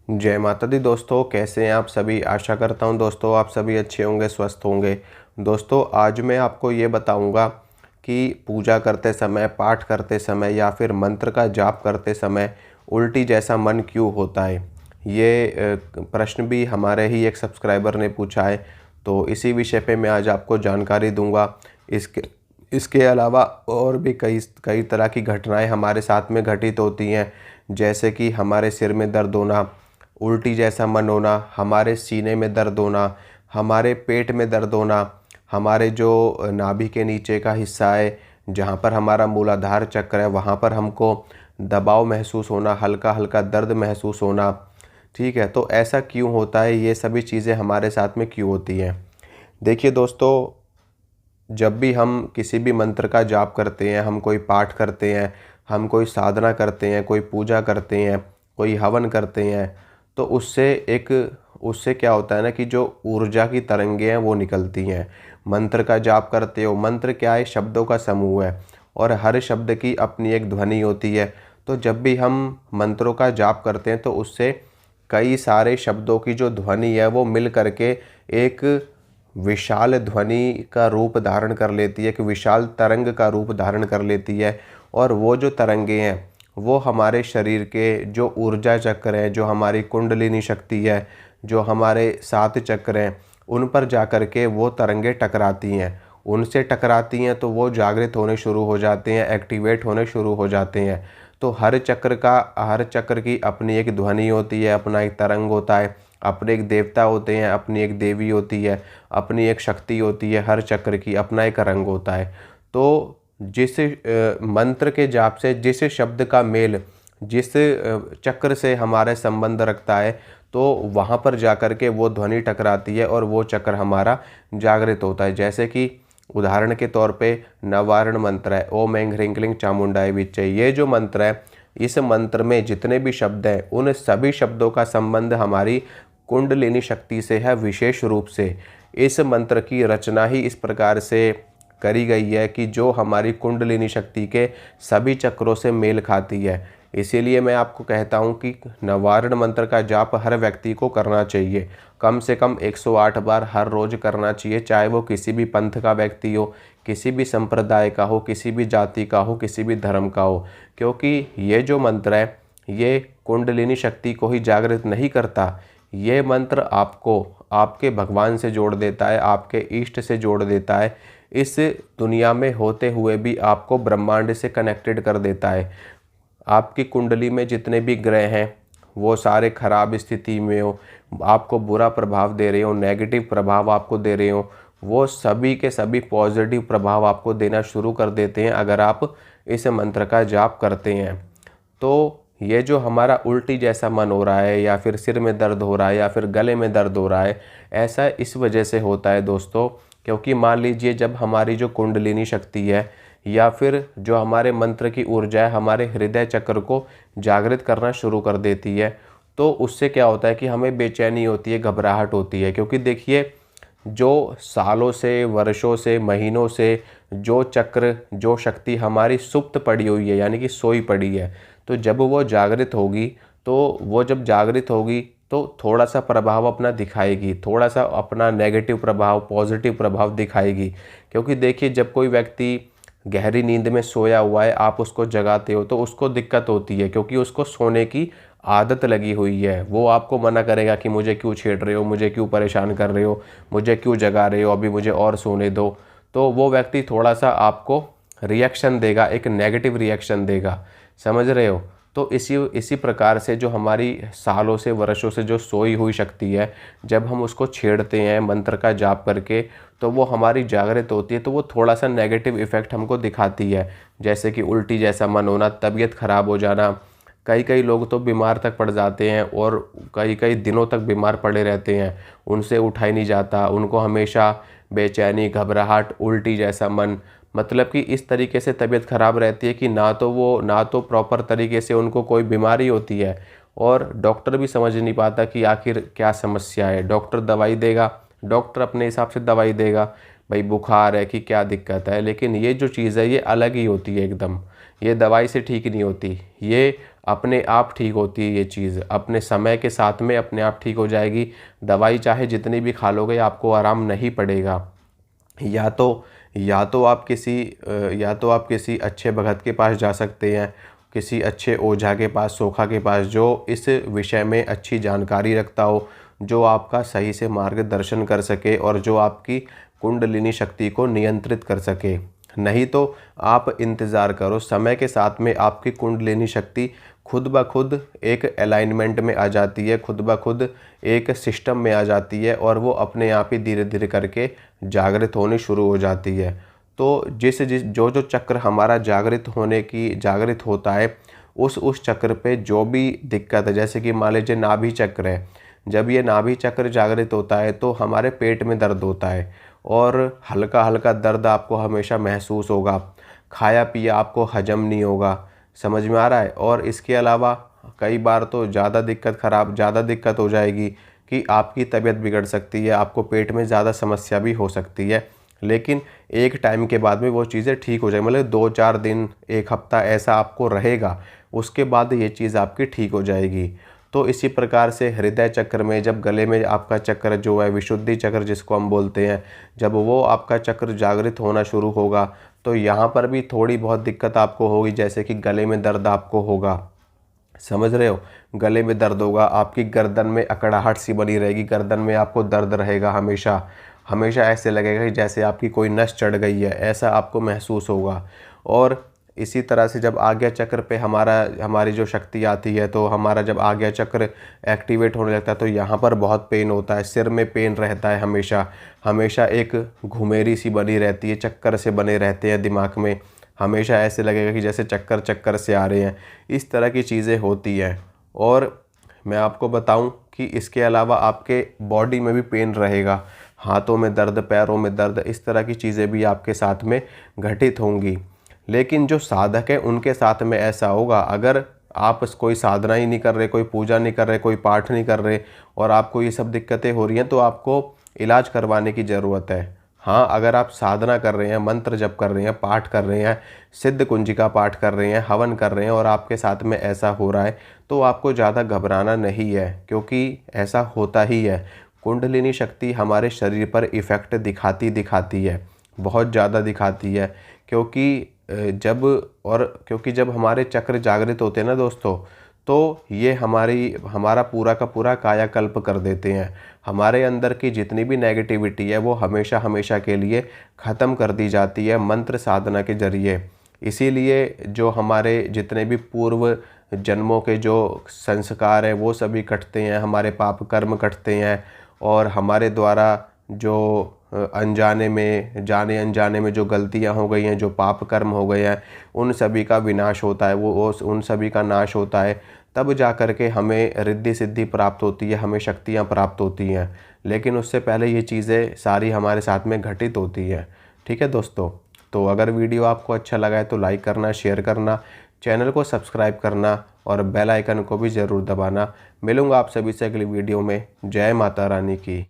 जय माता दी दोस्तों, कैसे हैं आप सभी। आशा करता हूं दोस्तों आप सभी अच्छे होंगे, स्वस्थ होंगे। दोस्तों आज मैं आपको ये बताऊंगा कि पूजा करते समय, पाठ करते समय या फिर मंत्र का जाप करते समय उल्टी जैसा मन क्यों होता है। ये प्रश्न भी हमारे ही एक सब्सक्राइबर ने पूछा है, तो इसी विषय पे मैं आज आपको जानकारी दूंगा। इसके इसके अलावा और भी कई कई तरह की घटनाएं हमारे साथ में घटित होती हैं, जैसे कि हमारे सिर में दर्द होना, उल्टी जैसा मन होना, हमारे सीने में दर्द होना, हमारे पेट में दर्द होना, हमारे जो नाभि के नीचे का हिस्सा है जहाँ पर हमारा मूलाधार चक्र है वहाँ पर हमको दबाव महसूस होना, हल्का हल्का दर्द महसूस होना। ठीक है, तो ऐसा क्यों होता है, ये सभी चीज़ें हमारे साथ में क्यों होती हैं। देखिए दोस्तों, जब भी हम किसी भी मंत्र का जाप करते हैं, हम कोई पाठ करते हैं, हम कोई साधना करते हैं, कोई पूजा करते हैं, कोई हवन करते हैं, तो उससे क्या होता है ना कि जो ऊर्जा की तरंगें हैं वो निकलती हैं। मंत्र का जाप करते हो, मंत्र क्या है, शब्दों का समूह है और हर शब्द की अपनी एक ध्वनि होती है। तो जब भी हम मंत्रों का जाप करते हैं तो उससे कई सारे शब्दों की जो ध्वनि है वो मिल करके एक विशाल ध्वनि का रूप धारण कर लेती है, एक विशाल तरंग का रूप धारण कर लेती है। और वो जो तरंगे हैं वो हमारे शरीर के जो ऊर्जा चक्र हैं, जो हमारी कुंडलिनी शक्ति है, जो हमारे 7 चक्र हैं, उन पर जा कर के वो तरंगे टकराती हैं। उनसे टकराती हैं तो वो जागृत होने शुरू हो जाते हैं, एक्टिवेट होने शुरू हो जाते हैं। तो हर चक्र की अपनी एक ध्वनि होती है, अपना एक तरंग होता है, अपने एक देवता होते हैं, अपनी एक देवी होती है, अपनी एक शक्ति होती है। हर चक्र की अपना एक रंग होता है। तो जिस मंत्र के जाप से जिस शब्द का मेल जिस चक्र से हमारे संबंध रखता है, तो वहाँ पर जाकर के वो ध्वनि टकराती है और वो चक्र हमारा जागृत होता है। जैसे कि उदाहरण के तौर पे नवारण मंत्र है, ओम ऐं ह्रीं क्लीं चामुंडाय विच्चे। ये जो मंत्र है, इस मंत्र में जितने भी शब्द हैं उन सभी शब्दों का संबंध हमारी कुंडलिनी शक्ति से है। विशेष रूप से इस मंत्र की रचना ही इस प्रकार से करी गई है कि जो हमारी कुंडलिनी शक्ति के सभी चक्रों से मेल खाती है। इसीलिए मैं आपको कहता हूँ कि नवारण मंत्र का जाप हर व्यक्ति को करना चाहिए। कम से कम 108 बार हर रोज़ करना चाहिए, चाहे वो किसी भी पंथ का व्यक्ति हो, किसी भी संप्रदाय का हो, किसी भी जाति का हो, किसी भी धर्म का हो। क्योंकि ये जो मंत्र है ये कुंडलिनी शक्ति को ही जागृत नहीं करता, ये मंत्र आपको आपके भगवान से जोड़ देता है, आपके इष्ट से जोड़ देता है। इस दुनिया में होते हुए भी आपको ब्रह्मांड से कनेक्टेड कर देता है। आपकी कुंडली में जितने भी ग्रह हैं वो सारे खराब स्थिति में हो, आपको बुरा प्रभाव दे रहे हो, नेगेटिव प्रभाव आपको दे रहे हो, वो सभी के सभी पॉजिटिव प्रभाव आपको देना शुरू कर देते हैं अगर आप इस मंत्र का जाप करते हैं। तो ये जो हमारा उल्टी जैसा मन हो रहा है या फिर सिर में दर्द हो रहा है या फिर गले में दर्द हो रहा है, ऐसा इस वजह से होता है दोस्तों, क्योंकि मान लीजिए जब हमारी जो कुंडलिनी शक्ति है या फिर जो हमारे मंत्र की ऊर्जा है हमारे हृदय चक्र को जागृत करना शुरू कर देती है, तो उससे क्या होता है कि हमें बेचैनी होती है, घबराहट होती है। क्योंकि देखिए, जो सालों से, वर्षों से, महीनों से जो चक्र, जो शक्ति हमारी सुप्त पड़ी हुई है यानी कि सोई पड़ी है, तो जब वो जागृत होगी, तो वो जब जागृत होगी तो थोड़ा सा प्रभाव अपना दिखाएगी, थोड़ा सा अपना नेगेटिव प्रभाव, पॉजिटिव प्रभाव दिखाएगी। क्योंकि देखिए, जब कोई व्यक्ति गहरी नींद में सोया हुआ है, आप उसको जगाते हो तो उसको दिक्कत होती है, क्योंकि उसको सोने की आदत लगी हुई है। वो आपको मना करेगा कि मुझे क्यों छेड़ रहे हो, मुझे क्यों परेशान कर रहे हो, मुझे क्यों जगा रहे हो, अभी मुझे और सोने दो। तो वो व्यक्ति थोड़ा सा आपको रिएक्शन देगा, एक नेगेटिव रिएक्शन देगा। समझ रहे हो। तो इसी प्रकार से जो हमारी सालों से, वर्षों से जो सोई हुई शक्ति है, जब हम उसको छेड़ते हैं मंत्र का जाप करके, तो वो हमारी जागृत होती है, तो वो थोड़ा सा नेगेटिव इफ़ेक्ट हमको दिखाती है। जैसे कि उल्टी जैसा मन होना, तबीयत ख़राब हो जाना, कई कई लोग तो बीमार तक पड़ जाते हैं और कई कई दिनों तक बीमार पड़े रहते हैं, उनसे उठा ही नहीं जाता, उनको हमेशा बेचैनी, घबराहट, उल्टी जैसा मन, मतलब कि इस तरीके से तबीयत ख़राब रहती है कि ना तो प्रॉपर तरीके से उनको कोई बीमारी होती है और डॉक्टर भी समझ नहीं पाता कि आखिर क्या समस्या है। डॉक्टर दवाई देगा, डॉक्टर अपने हिसाब से दवाई देगा, भाई बुखार है कि क्या दिक्कत है, लेकिन ये जो चीज़ है ये अलग ही होती है एकदम। ये दवाई से ठीक नहीं होती, ये अपने आप ठीक होती है ये चीज़, अपने समय के साथ में अपने आप ठीक हो जाएगी। दवाई चाहे जितनी भी खा लोगे आपको आराम नहीं पड़ेगा। या तो आप किसी अच्छे भगत के पास जा सकते हैं, किसी अच्छे ओझा के पास, सोखा के पास, जो इस विषय में अच्छी जानकारी रखता हो, जो आपका सही से मार्गदर्शन कर सके और जो आपकी कुंडलिनी शक्ति को नियंत्रित कर सके। नहीं तो आप इंतज़ार करो, समय के साथ में आपकी कुंडलिनी शक्ति खुद ब खुद एक अलाइनमेंट में आ जाती है, खुद ब खुद एक सिस्टम में आ जाती है और वो अपने आप ही धीरे धीरे करके जागृत होनी शुरू हो जाती है। तो जो चक्र हमारा जागृत होता है, उस चक्र पे जो भी दिक्कत है, जैसे कि मान लीजिए नाभि चक्र है, जब ये नाभि चक्र जागृत होता है तो हमारे पेट में दर्द होता है और हल्का हल्का दर्द आपको हमेशा महसूस होगा, खाया पिया आपको हजम नहीं होगा। समझ में आ रहा है? और इसके अलावा कई बार तो ज़्यादा दिक्कत हो जाएगी कि आपकी तबीयत बिगड़ सकती है, आपको पेट में ज़्यादा समस्या भी हो सकती है। लेकिन एक टाइम के बाद में वो चीज़ें ठीक हो जाएगी, मतलब 2-4 दिन, 1 हफ्ता ऐसा आपको रहेगा, उसके बाद ये चीज़ आपकी ठीक हो जाएगी। तो इसी प्रकार से हृदय चक्र में, जब गले में आपका चक्र जो है विशुद्धि चक्र जिसको हम बोलते हैं, जब वो आपका चक्र जागृत होना शुरू होगा तो यहाँ पर भी थोड़ी बहुत दिक्कत आपको होगी, जैसे कि गले में दर्द आपको होगा। समझ रहे हो? गले में दर्द होगा, आपकी गर्दन में अकड़ाहट सी बनी रहेगी, गर्दन में आपको दर्द रहेगा हमेशा, हमेशा ऐसे लगेगा कि जैसे आपकी कोई नस चढ़ गई है, ऐसा आपको महसूस होगा। और इसी तरह से जब आज्ञा चक्र पे हमारी जो शक्ति आती है, तो हमारा जब आज्ञा चक्र एक्टिवेट होने लगता है तो यहाँ पर बहुत पेन होता है, सिर में पेन रहता है, हमेशा एक घुमेरी सी बनी रहती है, चक्कर से बने रहते हैं दिमाग में, हमेशा ऐसे लगेगा कि जैसे चक्कर से आ रहे हैं, इस तरह की चीज़ें होती हैं। और मैं आपको बताऊं कि इसके अलावा आपके बॉडी में भी पेन रहेगा, हाथों में दर्द, पैरों में दर्द, इस तरह की चीज़ें भी आपके साथ में घटित होंगी। लेकिन जो साधक है उनके साथ में ऐसा होगा, अगर आप कोई साधना ही नहीं कर रहे, कोई पूजा नहीं कर रहे, कोई पाठ नहीं कर रहे और आपको ये सब दिक्कतें हो रही हैं, तो आपको इलाज करवाने की ज़रूरत है। हाँ, अगर आप साधना कर रहे हैं, मंत्र जप कर रहे हैं, पाठ कर रहे हैं, सिद्ध कुंजिका पाठ कर रहे हैं, हवन कर रहे हैं और आपके साथ में ऐसा हो रहा है, तो आपको ज़्यादा घबराना नहीं है, क्योंकि ऐसा होता ही है। कुंडलिनी शक्ति हमारे शरीर पर इफ़ेक्ट दिखाती है, बहुत ज़्यादा दिखाती है, क्योंकि जब हमारे चक्र जागृत होते हैं ना दोस्तों, तो ये हमारा पूरा का पूरा कायाकल्प कर देते हैं। हमारे अंदर की जितनी भी नेगेटिविटी है वो हमेशा के लिए ख़त्म कर दी जाती है मंत्र साधना के ज़रिए। इसीलिए जो हमारे जितने भी पूर्व जन्मों के जो संस्कार हैं वो सभी कटते हैं, हमारे पाप कर्म कटते हैं और हमारे द्वारा जो जाने अनजाने में जो गलतियां हो गई हैं, जो पाप कर्म हो गए हैं, उन सभी का विनाश होता है, उन सभी का नाश होता है। तब जा कर के हमें रिद्धि सिद्धि प्राप्त होती है, हमें शक्तियां प्राप्त होती हैं। लेकिन उससे पहले ये चीज़ें सारी हमारे साथ में घटित होती हैं। ठीक है दोस्तों, तो अगर वीडियो आपको अच्छा लगा है तो लाइक करना, शेयर करना, चैनल को सब्सक्राइब करना और बेल आइकन को भी ज़रूर दबाना। मिलूँगा आप सभी से अगली वीडियो में। जय माता रानी की।